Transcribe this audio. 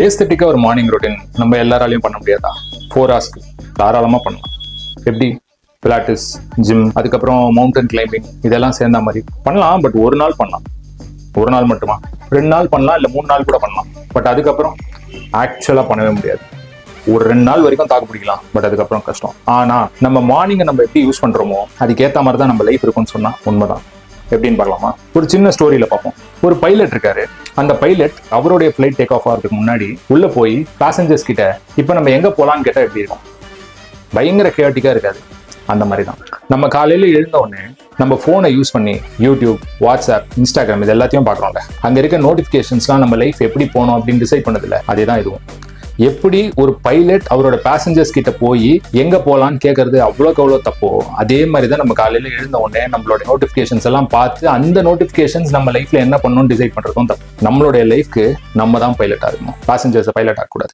ஏஸ்தட்டிக்கா ஒரு morning routine நம்ம எல்லாராலையும் பண்ண முடியாதா? 4 ஹவர்ஸ்க்கு தாராளமா பண்ணலாம். எப்படி? பிலாட்டிஸ், ஜிம், அதுக்கப்புறம் மவுண்டன் கிளைம்பிங் இதெல்லாம் சேர்ந்த மாதிரி பண்ணலாம். பட் ஒரு நாள் பண்ணலாம். ஒரு நாள் மட்டுமா? 2 நாள் பண்ணலாம், இல்ல 3 நாள் கூட பண்ணலாம். பட் அதுக்கப்புறம் ஆக்சுவலா பண்ணவே முடியாது. ஒரு 2 நாள் வரைக்கும் தாக்கு பிடிக்கலாம், பட் அதுக்கப்புறம் கஷ்டம். ஆனா நம்ம மார்னிங்கை நம்ம எப்படி யூஸ் பண்றோமோ அதுக்கேற்ற மாதிரி தான் நம்ம லைஃப் இருக்கும்னு சொன்னா உண்மைதான். எப்படின்னு பார்க்கலாமா? ஒரு சின்ன ஸ்டோரியில பார்ப்போம். ஒரு பைலட் இருக்காரு. அந்த பைலட் அவருடைய ஃபிளைட் டேக் ஆஃப் ஆகிறதுக்கு முன்னாடி உள்ள போய் பேசஞ்சர்ஸ் கிட்ட இப்ப நம்ம எங்க போலான்னு கேட்டா எப்படி இருக்கும்? பயங்கர கேட்டிக்கா இருக்காது. அந்த மாதிரி தான் நம்ம காலையில எழுந்த உடனே நம்ம போனை யூஸ் பண்ணி யூடியூப், வாட்ஸ்அப், இன்ஸ்டாகிராம் இது எல்லாத்தையும் பார்க்குறோம்ல. அங்க இருக்க நோட்டிபிகேஷன்ஸ்லாம் நம்ம லைஃப் எப்படி போகணும் அப்படின்னு டிசைட் பண்ணதில்ல. அதே தான் இதுவும். எப்படி ஒரு பைலட் அவரோட பேசஞ்சர்ஸ் கிட்ட போய் எங்க போலான்னு கேட்கறது அவ்வளோக்கு அவ்வளோ தப்போ, அதே மாதிரி தான் நம்ம காலையில எழுந்த உடனே நம்மளோட நோட்டிபிகேஷன்ஸ் எல்லாம் பார்த்து அந்த நோட்டிபிகேஷன்ஸ் நம்ம லைஃப்ல என்ன பண்ணணும்னு டிசைட் பண்றதும் தப்பு. நம்மளுடைய லைஃப்க்கு நம்ம தான் பைலட்டா இருக்கணும், பேசஞ்சர்ஸை பைலட் ஆகக்கூடாது.